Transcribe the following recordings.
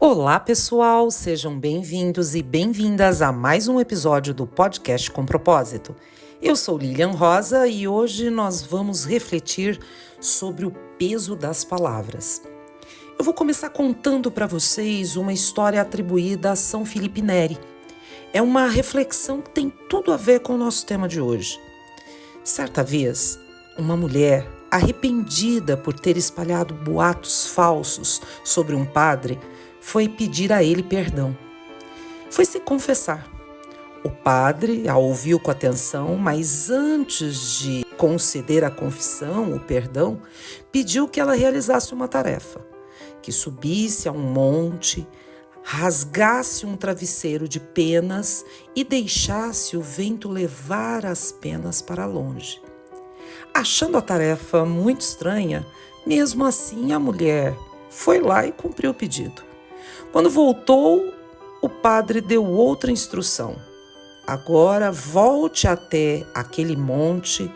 Olá, pessoal! Sejam bem-vindos e bem-vindas a mais um episódio do Podcast com Propósito. Eu sou Lilian Rosa e hoje nós vamos refletir sobre o peso das palavras. Eu vou começar contando para vocês uma história atribuída a São Felipe Neri. É uma reflexão que tem tudo a ver com o nosso tema de hoje. Certa vez, uma mulher, arrependida por ter espalhado boatos falsos sobre um padre, foi pedir a ele perdão. Foi se confessar. O padre a ouviu com atenção, mas antes de conceder a confissão, o perdão, pediu que ela realizasse uma tarefa, que subisse a um monte, rasgasse um travesseiro de penas e deixasse o vento levar as penas para longe. Achando a tarefa muito estranha, mesmo assim a mulher foi lá e cumpriu o pedido. Quando voltou, o padre deu outra instrução. Agora volte até aquele monte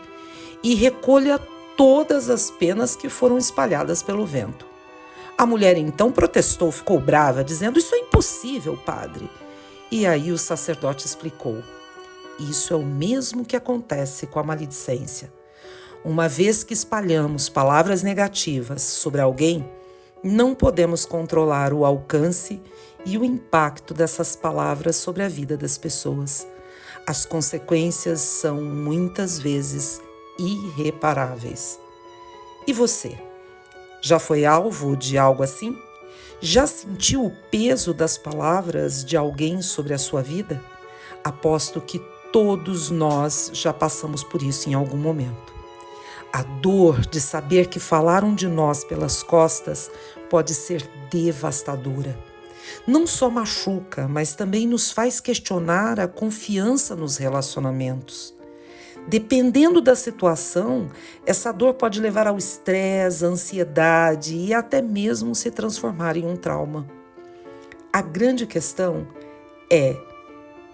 e recolha todas as penas que foram espalhadas pelo vento. A mulher então protestou, ficou brava, dizendo: "Isso é impossível, padre." E aí o sacerdote explicou: "Isso é o mesmo que acontece com a maledicência. Uma vez que espalhamos palavras negativas sobre alguém, não podemos controlar o alcance e o impacto dessas palavras sobre a vida das pessoas. As consequências são muitas vezes irreparáveis." E você? Já foi alvo de algo assim? Já sentiu o peso das palavras de alguém sobre a sua vida? Aposto que todos nós já passamos por isso em algum momento. A dor de saber que falaram de nós pelas costas pode ser devastadora. Não só machuca, mas também nos faz questionar a confiança nos relacionamentos. Dependendo da situação, essa dor pode levar ao estresse, à ansiedade e até mesmo se transformar em um trauma. A grande questão é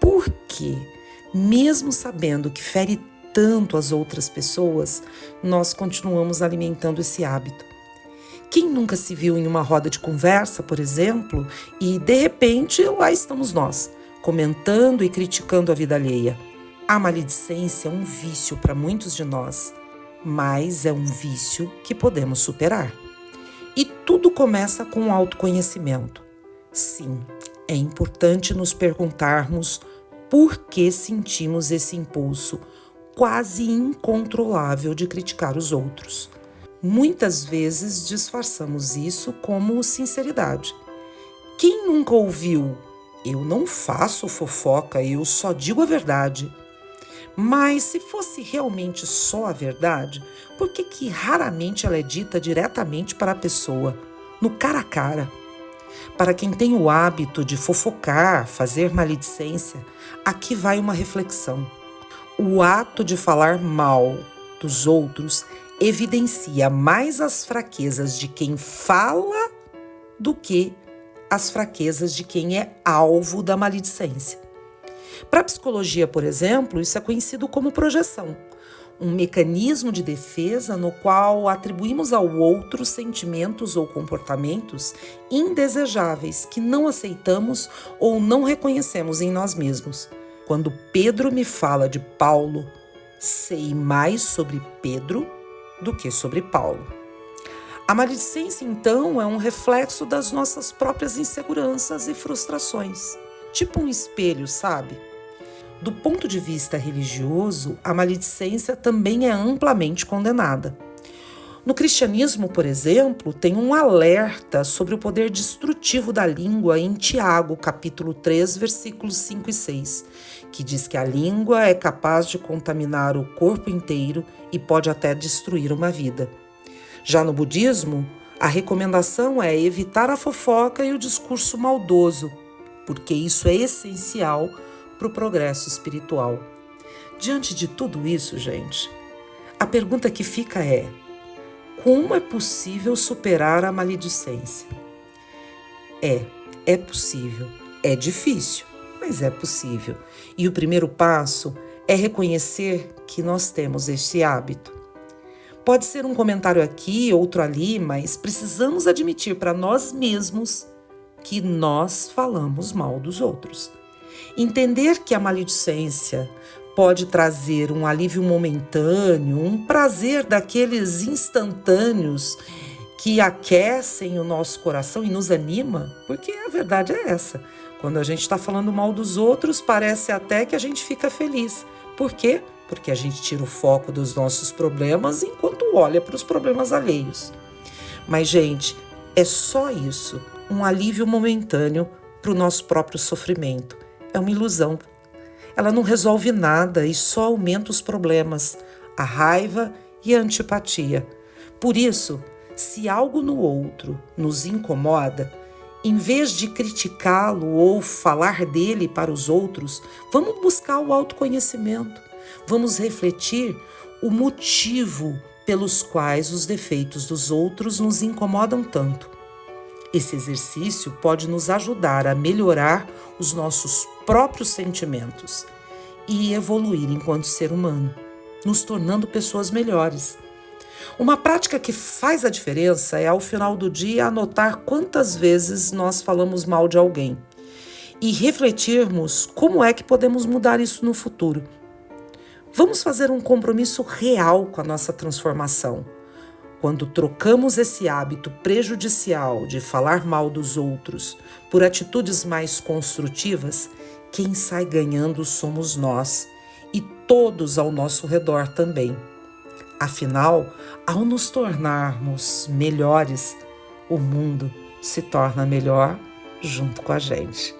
por que, mesmo sabendo que fere tanto as outras pessoas, nós continuamos alimentando esse hábito. Quem nunca se viu em uma roda de conversa, por exemplo, e de repente lá estamos nós, comentando e criticando a vida alheia? A maledicência é um vício para muitos de nós, mas é um vício que podemos superar. E tudo começa com o autoconhecimento. Sim, é importante nos perguntarmos por que sentimos esse impulso quase incontrolável de criticar os outros. Muitas vezes disfarçamos isso como sinceridade. Quem nunca ouviu: "Eu não faço fofoca, eu só digo a verdade"? Mas se fosse realmente só a verdade, por que raramente ela é dita diretamente para a pessoa, no cara a cara? Para quem tem o hábito de fofocar, fazer maledicência, aqui vai uma reflexão. O ato de falar mal dos outros evidencia mais as fraquezas de quem fala do que as fraquezas de quem é alvo da maledicência. Para a psicologia, por exemplo, isso é conhecido como projeção, um mecanismo de defesa no qual atribuímos ao outro sentimentos ou comportamentos indesejáveis que não aceitamos ou não reconhecemos em nós mesmos. Quando Pedro me fala de Paulo, sei mais sobre Pedro do que sobre Paulo. A maledicência, então, é um reflexo das nossas próprias inseguranças e frustrações. Tipo um espelho, sabe? Do ponto de vista religioso, a maledicência também é amplamente condenada. No cristianismo, por exemplo, tem um alerta sobre o poder destrutivo da língua em Tiago, capítulo 3, versículos 5 e 6, que diz que a língua é capaz de contaminar o corpo inteiro e pode até destruir uma vida. Já no budismo, a recomendação é evitar a fofoca e o discurso maldoso, porque isso é essencial para o progresso espiritual. Diante de tudo isso, gente, a pergunta que fica é: como é possível superar a maledicência? É possível. É difícil, mas é possível. E o primeiro passo é reconhecer que nós temos esse hábito. Pode ser um comentário aqui, outro ali, mas precisamos admitir para nós mesmos que nós falamos mal dos outros. Entender que a maledicência pode trazer um alívio momentâneo, um prazer daqueles instantâneos que aquecem o nosso coração e nos anima, porque a verdade é essa. Quando a gente está falando mal dos outros, parece até que a gente fica feliz. Por quê? Porque a gente tira o foco dos nossos problemas enquanto olha para os problemas alheios. Mas, gente, é só isso, um alívio momentâneo para o nosso próprio sofrimento. É uma ilusão. Ela não resolve nada e só aumenta os problemas, a raiva e a antipatia. Por isso, se algo no outro nos incomoda, em vez de criticá-lo ou falar dele para os outros, vamos buscar o autoconhecimento. Vamos refletir o motivo pelos quais os defeitos dos outros nos incomodam tanto. Esse exercício pode nos ajudar a melhorar os nossos próprios sentimentos e evoluir enquanto ser humano, nos tornando pessoas melhores. Uma prática que faz a diferença é, ao final do dia, anotar quantas vezes nós falamos mal de alguém e refletirmos como é que podemos mudar isso no futuro. Vamos fazer um compromisso real com a nossa transformação. Quando trocamos esse hábito prejudicial de falar mal dos outros por atitudes mais construtivas, quem sai ganhando somos nós e todos ao nosso redor também. Afinal, ao nos tornarmos melhores, o mundo se torna melhor junto com a gente.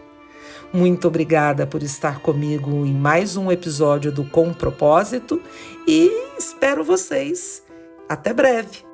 Muito obrigada por estar comigo em mais um episódio do Com Propósito e espero vocês. Até breve!